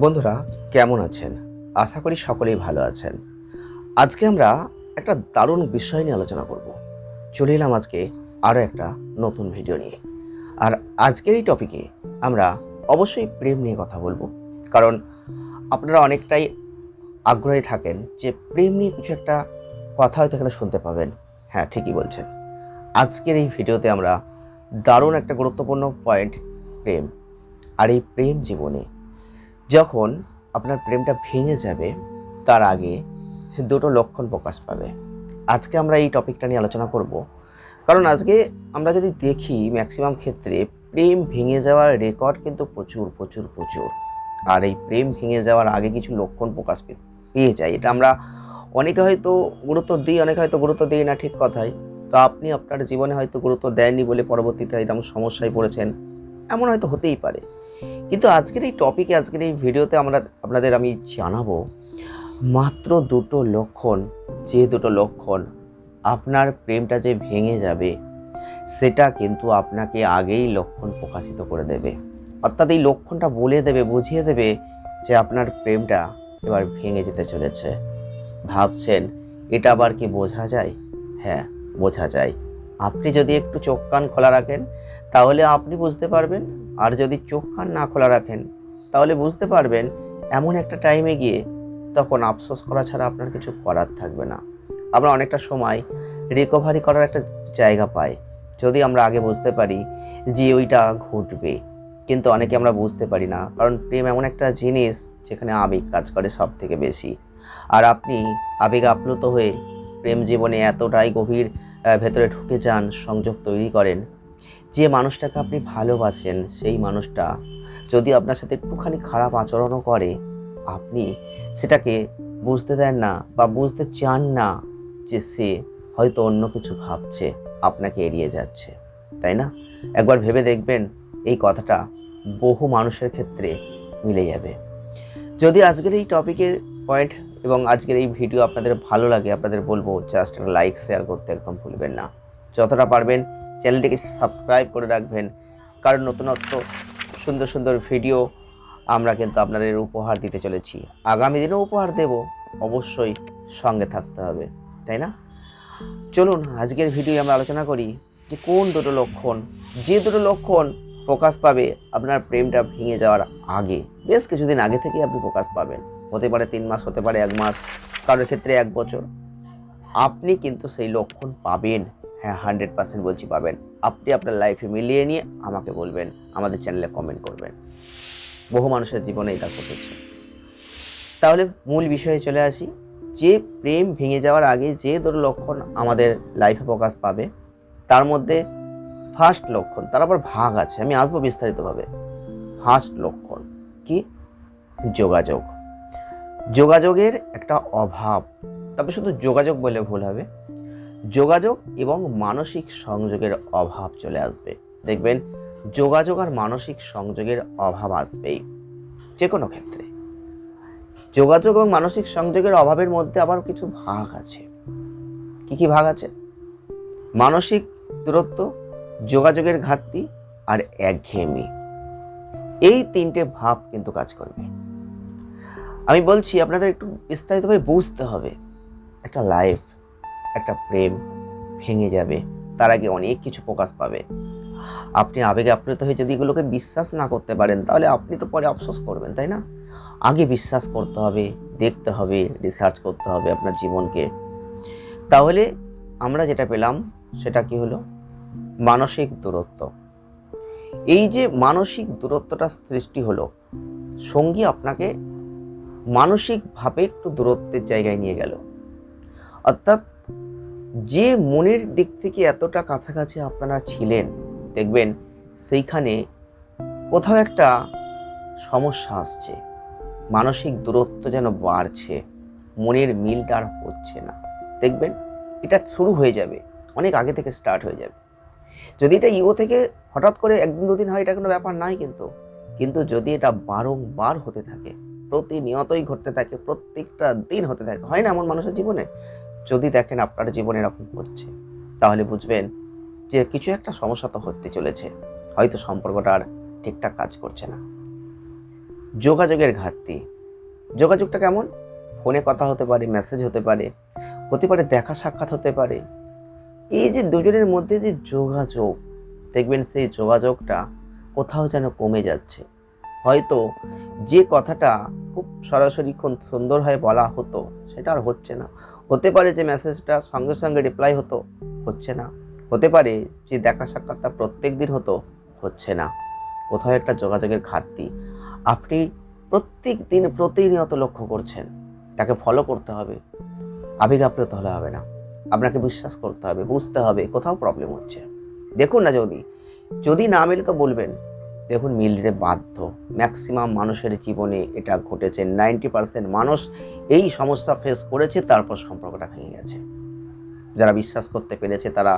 বন্ধুরা, কেমন আছেন? আশা করি সকলেই ভালো আছেন। আজকে আমরা একটা দারুণ বিষয় নিয়ে আলোচনা করব। চলে এলাম আজকে আরও একটা নতুন ভিডিও নিয়ে। আর আজকের এই টপিকে আমরা অবশ্যই প্রেম নিয়ে কথা বলবো, কারণ আপনারা অনেকটাই আগ্রহী থাকেন যে প্রেম নিয়ে কিছু একটা কথা হয়তো এখানে শুনতে পাবেন। হ্যাঁ, ঠিকই বলছেন। আজকের এই ভিডিওতে আমরা দারুণ একটা গুরুত্বপূর্ণ পয়েন্ট, প্রেম। আর এই প্রেম জীবনে যখন আপনার প্রেমটা ভেঙে যাবে, তার আগে দুটো লক্ষণ প্রকাশ পাবে। আজকে আমরা এই টপিকটা নিয়ে আলোচনা করব, কারণ আজকে আমরা যদি দেখি ম্যাক্সিমাম ক্ষেত্রে প্রেম ভেঙে যাওয়ার রেকর্ড কিন্তু প্রচুর প্রচুর প্রচুর। আর এই প্রেম ভেঙে যাওয়ার আগে কিছু লক্ষণ প্রকাশ পেয়ে যায়। এটা আমরা অনেকে হয়তো গুরুত্ব দিই, অনেকে হয়তো গুরুত্ব দিই না, ঠিক কথাই। তো আপনি আপনার জীবনে হয়তো গুরুত্ব দেননি বলে পরবর্তীতে এরকম সমস্যায় পড়েছেন, এমন হয়তো হতেই পারে। কিন্তু আজকের এই টপিকে, আজকের এই ভিডিওতে আপনাদের আমি জানাবো মাত্র দুটো লক্ষণ, যে দুটো লক্ষণ আপনার প্রেমটা যে ভেঙে যাবে সেটা কিন্তু আপনাকে আগেই লক্ষণ প্রকাশিত করে দেবে। অর্থাৎ এই লক্ষণটা বলে দেবে, বুঝিয়ে দেবে যে আপনার প্রেমটা এবার ভেঙে যেতে চলেছে। ভাবছেন এটা আবার কি বোঝা যায়? হ্যাঁ, বোঝা যায়। আপনি যদি একটু চোখ কান খোলা রাখেন তাহলে আপনি বুঝতে পারবেন, আর যদি চোখ কান না খোলা রাখেন তাহলে বুঝতে পারবেন এমন একটা টাইমে গিয়ে তখন আফসোস করা ছাড়া আপনার কিছু করার থাকবে না। আমরা অনেকটা সময় রিকভারি করার একটা জায়গা পাই যদি আমরা আগে বুঝতে পারি যে ওইটা ঘটবে। কিন্তু অনেকে আমরা বুঝতে পারি না, কারণ প্রেম এমন একটা জিনিস যেখানে আবেগ কাজ করে সব থেকে বেশি। আর আপনি আবেগে আপ্লুত হয়ে প্রেম জীবনে এতটাই গভীর ভেতরে ঢুকে যান, সংযোগ তৈরি করেন, যে মানুষটাকে আপনি ভালোবাসেন সেই মানুষটা যদি আপনার সাথে একটুখানি খারাপ আচরণও করে, আপনি সেটাকে বুঝতে দেন না বা বুঝতে চান না যে সে হয়তো অন্য কিছু ভাবছে, আপনাকে এড়িয়ে যাচ্ছে, তাই না? একবার ভেবে দেখবেন, এই কথাটা বহু মানুষের ক্ষেত্রে মিলে যাবে। যদি আজকের এই টপিকের পয়েন্ট এবং আজকের এই ভিডিও আপনাদের ভালো লাগে, আপনাদের বলবো জাস্ট একটা লাইক শেয়ার করতে একদম ভুলবেন না। যতটা পারবেন চ্যানেলটিকে সাবস্ক্রাইব করে রাখবেন, কারণ নতুনত্ব সুন্দর সুন্দর ভিডিও আমরা কিন্তু আপনাদের উপহার দিতে চলেছি, আগামী দিনেও উপহার দেব। অবশ্যই সঙ্গে থাকতে হবে, তাই না? চলুন আজকের ভিডিও আমরা আলোচনা করি যে কোন দুটো লক্ষণ, যে দুটো লক্ষণ প্রকাশ পাবে আপনার প্রেমটা ভেঙে যাওয়ার আগে, বেশ কিছুদিন আগে থেকে আপনি প্রকাশ পাবেন। হতে পারে 3 মাস, হতে পারে 1 মাস, কারোর ক্ষেত্রে 1 বছর। আপনি কিন্তু সেই লক্ষণ পাবেন। হ্যাঁ, 100% বলছি পাবেন। আপনি আপনার লাইফে মিলিয়ে নিয়ে আমাকে বলবেন, আমাদের চ্যানেলে কমেন্ট করবেন। বহু মানুষের জীবনে এটা ঘটেছে। তাহলে মূল বিষয়ে চলে আসি, যে প্রেম ভেঙে যাওয়ার আগে যে দুটো লক্ষণ আমাদের লাইফে প্রকাশ পাবে, তার মধ্যে ফার্স্ট লক্ষণ, তার আবার ভাগ আছে, আমি আসবো বিস্তারিতভাবে। ফার্স্ট লক্ষণ কি? যোগাযোগ। যোগাযোগের একটা অভাব, তবে শুধু যোগাযোগ বলে ভুল হবে, যোগাযোগ এবং মানসিক সংযোগের অভাব চলে আসবে। দেখবেন যোগাযোগ আর মানসিক সংযোগের অভাব আসবেই যে কোনো ক্ষেত্রে। যোগাযোগ এবং মানসিক সংযোগের অভাবের মধ্যে আবার কিছু ভাগ আছে। কি কি ভাগ আছে? মানসিক দূরত্ব, যোগাযোগের ঘাটতি আর একঘেয়েমি। এই 3টে ভাব কিন্তু কাজ করবে। আমি বলছি আপনাদের একটু বিস্তারিতভাবে বুঝতে হবে। একটা লাইফ, একটা প্রেম ভেঙে যাবে, তার আগে অনেক কিছু প্রকাশ পাবে। আপনি আবেগে আপ্লুত হয়ে যদি এগুলোকে বিশ্বাস না করতে পারেন তাহলে আপনি তো পরে আফসোস করবেন, তাই না? আগে বিশ্বাস করতে হবে, দেখতে হবে, রিসার্চ করতে হবে আপনার জীবনকে। তাহলে আমরা যেটা পেলাম সেটা কি হলো? মানসিক দূরত্ব। এই যে মানসিক দূরত্বটা সৃষ্টি হলো, সঙ্গী আপনাকে মানসিকভাবে একটু দূরত্বের জায়গায় নিয়ে গেল। অর্থাৎ যে মনের দিক থেকে এতটা কাছাকাছি আপনারা ছিলেন, দেখবেন সেইখানে কোথাও একটা সমস্যা আসছে, মানসিক দূরত্ব যেন বাড়ছে, মনের মিলটা আর হচ্ছে না। দেখবেন এটা শুরু হয়ে যাবে, অনেক আগে থেকে স্টার্ট হয়ে যাবে। যদি এটা ইগো থেকে হঠাৎ করে 1 দিন 2 দিন হয়, এটা কোনো ব্যাপার নাই। কিন্তু যদি এটা বারংবার হতে থাকে, প্রতিনিয়তই ঘটতে থাকে, প্রত্যেকটা দিন হতে থাকে, হয় না এমন মানুষের জীবনে? যদি দেখেন আপনার জীবনে এরকম হচ্ছে, তাহলে বুঝবেন যে কিছু একটা সমস্যা তো হতে চলেছে, হয়তো সম্পর্কটা আর ঠিকঠাক কাজ করছে না। যোগাযোগের ঘাটতি। যোগাযোগটা কেমন? ফোনে কথা হতে পারে, মেসেজ হতে পারে, দেখা সাক্ষাৎ হতে পারে। এই যে দুজনের মধ্যে যে যোগাযোগ, দেখবেন সেই যোগাযোগটা কোথাও যেন কমে যাচ্ছে। হয়তো যে কথাটা খুব সরাসরি খুব সুন্দরভাবে বলা হতো সেটা আর হচ্ছে না। হতে পারে যে মেসেজটা সঙ্গে সঙ্গে রিপ্লাই হচ্ছে না। হতে পারে যে দেখা সাক্ষাৎটা প্রত্যেক দিন হচ্ছে না। কোথাও একটা যোগাযোগের ঘাটতি আপনি প্রত্যেক দিন প্রতিনিয়ত লক্ষ্য করছেন। তাকে ফলো করতে হবে, আবেগ আপ্লুত হলে হবে না, আপনাকে বিশ্বাস করতে হবে, বুঝতে হবে কোথাও প্রবলেম হচ্ছে। দেখুন না, যদি না মেলে তো বলবেন। দেখুন, মিলতে বাধ্য। ম্যাক্সিমাম মানুষের জীবনে এটা ঘটেছে। 90% মানুষ এই সমস্যা ফেস করেছে, তারপর সম্পর্কটা ভেঙে গেছে। যারা বিশ্বাস করতে পেরেছে তারা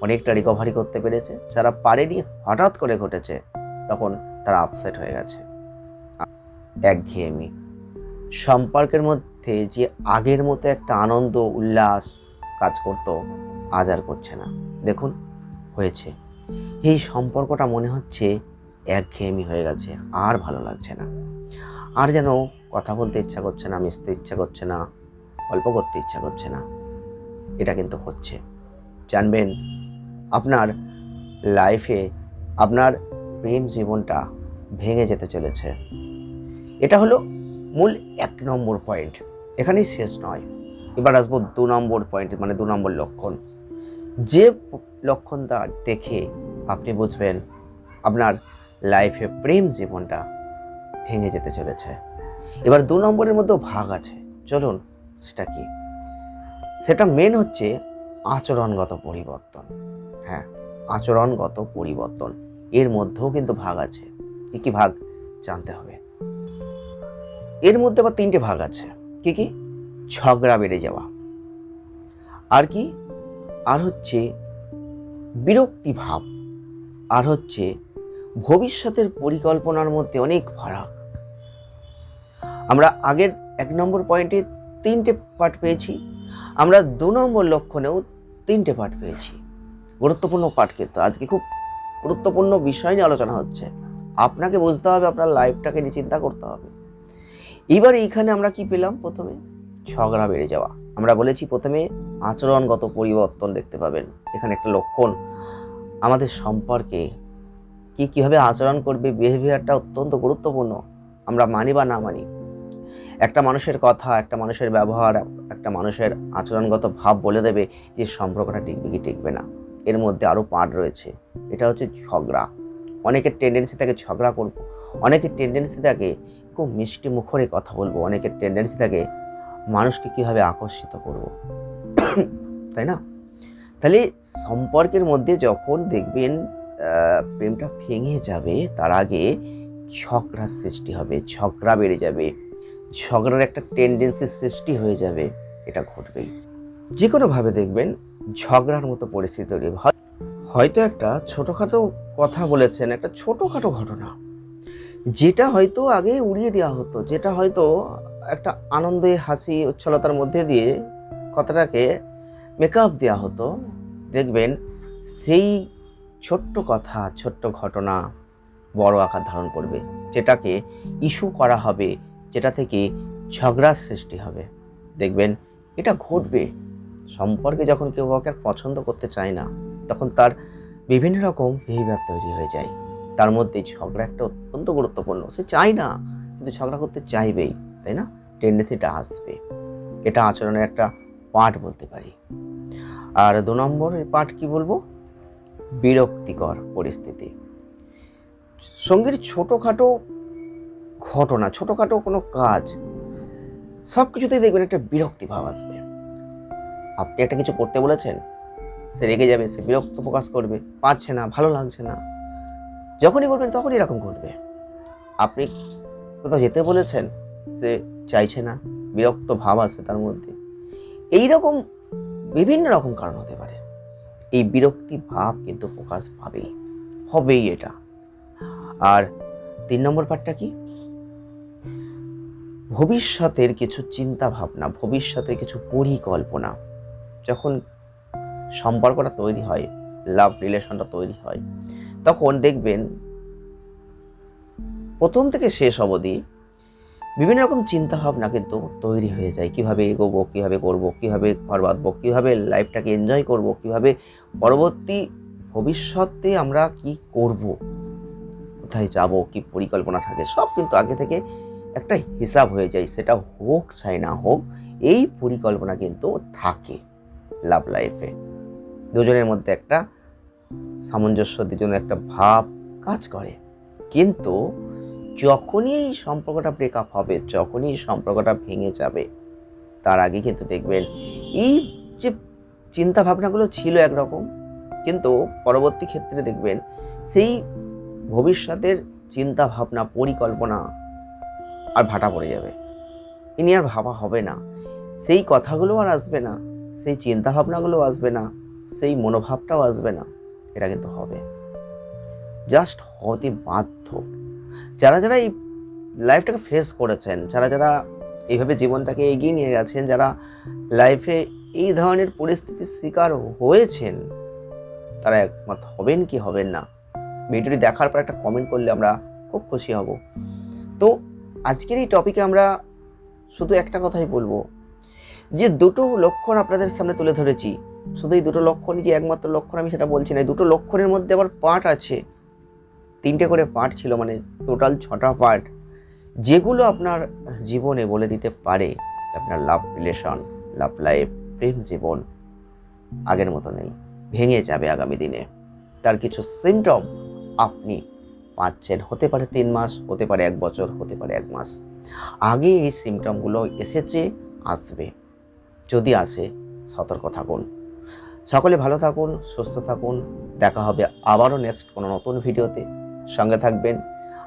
অনেকটা রিকভারি করতে পেরেছে, যারা পারেনি হঠাৎ করে ঘটেছে তখন তারা আপসেট হয়ে গেছে। একঘেয়েমি, সম্পর্কের মধ্যে যে আগের মতো একটা আনন্দ উল্লাস কাজ করতো আজ আর করছে না। দেখুন, হয়েছে এই সম্পর্কটা মনে হচ্ছে একঘেয়েমি হয়ে গেছে, আর ভালো লাগছে না। আর যেন কথা বলতে ইচ্ছা করছে না, মিশতে ইচ্ছা করছে না, গল্প করতে ইচ্ছা করছে না। এটা কিন্তু হচ্ছে। জানবেন, আপনার লাইফে আপনার প্রেম জীবনটা ভেঙে যেতে চলেছে। এটা হলো মূল 1 নম্বর পয়েন্ট। এখানেই শেষ নয়, এবার আসবো 2 নম্বর পয়েন্ট, মানে 2 নম্বর লক্ষণ। যে লক্ষণটা দেখে আপনি বুঝবেন আপনার লাইফে প্রেম জীবনটা ভেঙে যেতে চলেছে। এবার 2 নম্বরের মধ্যেও ভাগ আছে, চলুন সেটা কি। সেটা মেন হচ্ছে আচরণগত পরিবর্তন। হ্যাঁ, আচরণগত পরিবর্তন, এর মধ্যেও কিন্তু ভাগ আছে। কি ভাগ জানতে হবে। এর মধ্যে আবার 3টে ভাগ আছে। কি? ঝগড়া বেড়ে যাওয়া, আর কি, আর হচ্ছে বিরক্তি ভাব, আর হচ্ছে ভবিষ্যতের পরিকল্পনার মধ্যে অনেক ফারাক। আমরা আগের 1 নম্বর পয়েন্টে 3টে পার্ট পেয়েছি, আমরা 2 নম্বর লক্ষণেও 3টে পার্ট পেয়েছি। গুরুত্বপূর্ণ পার্ট, কিন্তু আজকে খুব গুরুত্বপূর্ণ বিষয় নিয়ে আলোচনা হচ্ছে। আপনাকে বুঝতে হবে, আপনার লাইফটাকে নিয়ে চিন্তা করতে হবে। এবার এইখানে আমরা কি পেলাম? প্রথমে ঝগড়া বেড়ে যাওয়া। আমরা বলেছি প্রথমে আচরণগত পরিবর্তন দেখতে পাবেন। এখানে একটা লক্ষণ, আমাদের সম্পর্কে কীভাবে আচরণ করবে, বিহেভিয়ারটা অত্যন্ত গুরুত্বপূর্ণ। আমরা মানি বা না মানি, একটা মানুষের কথা, একটা মানুষের ব্যবহার, একটা মানুষের আচরণগত ভাব বলে দেবে যে সম্পর্কটা টিকবে কি টিকবে না। এর মধ্যে আরও পার্ট রয়েছে। এটা হচ্ছে ঝগড়া। অনেকের টেন্ডেন্সি থাকে ঝগড়া করব, অনেকের টেন্ডেন্সি থাকে খুব মিষ্টি মুখরে কথা বলবো, অনেকের টেন্ডেন্সি থাকে মানুষকে কীভাবে আকর্ষিত করব, তাই না? তাহলে সম্পর্কের মধ্যে যখন দেখবেন প্রেমটা ভেঙে যাবে, তার আগে ঝগড়ার সৃষ্টি হবে, ঝগড়া বেড়ে যাবে, ঝগড়ার একটা টেন্ডেন্সি সৃষ্টি হয়ে যাবে। এটা ঘটবেই। যে কোনোভাবে দেখবেন ঝগড়ার মতো পরিস্থিতি তৈরি হবে। হয়তো একটা ছোটোখাটো কথা বলেছেন, একটা ছোটোখাটো ঘটনা, যেটা হয়তো আগে উড়িয়ে দেওয়া হতো, যেটা হয়তো একটা আনন্দে হাসি উচ্ছলতার মধ্যে দিয়ে কথাটাকে মেকআপ দেওয়া হতো। দেখবেন সেই ছোট্ট কথা, ছোট্ট ঘটনা বড় আকার ধারণ করবে, যেটাকে ইস্যু করা হবে, যেটা থেকে ঝগড়ার সৃষ্টি হবে। দেখবেন এটা ঘটবে। সম্পর্কে যখন কেউ কাউকে পছন্দ করতে চায় না, তখন তার বিভিন্ন রকম বিহেভিয়ার তৈরি হয়ে যায়। তার মধ্যে ঝগড়া একটা অত্যন্ত গুরুত্বপূর্ণ। সে চায় না, কিন্তু ঝগড়া করতে চাইবেই, তাই না? টেন্ডেন্সিটা আসবে। এটা আচরণের একটা পার্ট বলতে পারি। আর 2 নম্বরের পার্ট কি বলবো? বিরক্তিকর পরিস্থিতি। সঙ্গীর ছোটোখাটো ঘটনা, ছোটোখাটো কোনো কাজ, সব কিছুতেই দেখবেন একটা বিরক্তি ভাব আসবে। আপনি একটা কিছু করতে বলেছেন, সে রেগে যাবে, সে বিরক্ত প্রকাশ করবে, পারছে না, ভালো লাগছে না। যখনই বলবেন তখনই এরকম ঘটবে। আপনি কোথাও যেতে বলেছেন, সে চাইছে না, বিরক্ত ভাব আসছে তার মধ্যে। এইরকম বিভিন্ন রকম কারণ হতে পারে। এই বিরক্তি ভাব কিন্তু প্রকাশ হবেই এটা। আর 3 নম্বর পার্টটা কি? ভবিষ্যতের কিছু চিন্তা ভাবনা, ভবিষ্যতের কিছু পরিকল্পনা। যখন সম্পর্কটা তৈরি হয়, লাভ রিলেশনটা তৈরি হয়, তখন দেখবেন প্রথম থেকে শেষ অবধি বিভিন্ন রকম চিন্তাভাবনা কিন্তু তৈরি হয়ে যায়, কীভাবে এগোবো, কীভাবে করবো, কীভাবে ঘর বাঁধবো, কীভাবে লাইফটাকে এনজয় করব, কীভাবে পরবর্তী ভবিষ্যতে আমরা কি করব, কোথায় যাব, কি পরিকল্পনা থাকে, সব কিন্তু আগে থেকে একটা হিসাব হয়ে যায়। সেটা হোক চাই না হোক, এই পরিকল্পনা কিন্তু থাকে লাভ লাইফে। দুজনের মধ্যে একটা সামঞ্জস্য, দুজনের একটা ভাব কাজ করে। কিন্তু যখনই এই সম্পর্কটা ব্রেকআপ হবে, যখনই সম্পর্কটা ভেঙে যাবে, তার আগে কিন্তু দেখবেন এই যে চিন্তা ভাবনাগুলো ছিল একরকম, কিন্তু পরবর্তী ক্ষেত্রে দেখবেন সেই ভবিষ্যতের চিন্তা ভাবনা, পরিকল্পনা আর ভাটা পড়ে যাবে। ইনি আর ভাবা হবে না, সেই কথাগুলো আর আসবে না, সেই চিন্তা ভাবনাগুলো আসবে না, সেই মনোভাবটাও আসবে না। এটা কিন্তু হবে, জাস্ট হতে বাধ্য। যারা যারা এই লাইফটাকে ফেস করেছেন, যারা যারা এইভাবে জীবনটাকে এগিয়ে নিয়ে গেছেন, যারা লাইফে এই ধরনের পরিস্থিতির শিকার হয়েছেন, তারা একমত হবেন কি হবেন না, ভিডিওটি দেখার পর একটা কমেন্ট করলে আমরা খুব খুশি হব। তো আজকের এই টপিকে আমরা শুধু একটা কথাই বলবো, যে দুটো লক্ষণ আপনাদের সামনে তুলে ধরেছি। শুধু এই দুটো লক্ষণই যে একমাত্র লক্ষণ আমি সেটা বলছি না, এই দুটো লক্ষণের মধ্যে আবার পার্ট আছে, 3টে করে পার্ট ছিল, মানে টোটাল 6টা পার্ট, যেগুলো আপনার জীবনে বলে দিতে পারে আপনার লাভ রিলেশন, লাভ লাইফ, প্রেম জীবন আগের মতো নেই, ভেঙে যাবে আগামী দিনে। তার কিছু সিমটম আপনি পাচ্ছেন, হতে পারে 3 মাস, হতে পারে 1 বছর, হতে পারে 1 মাস আগে এই সিমটমগুলো এসেছে, আসবে। যদি আসে সতর্ক থাকুন। সকলে ভালো থাকুন, সুস্থ থাকুন। দেখা হবে আবারও নেক্সট কোনো নতুন ভিডিওতে। সঙ্গে থাকবেন।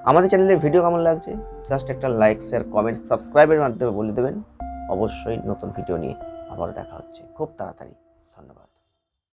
আমাদের চ্যানেলের ভিডিও কেমন লাগছে জাস্ট একটা লাইক, শেয়ার, কমেন্ট, সাবস্ক্রাইবের মাধ্যমে বলে দেবেন। অবশ্যই নতুন ভিডিও নিয়ে আবারও দেখা হচ্ছে খুব তাড়াতাড়ি। ধন্যবাদ।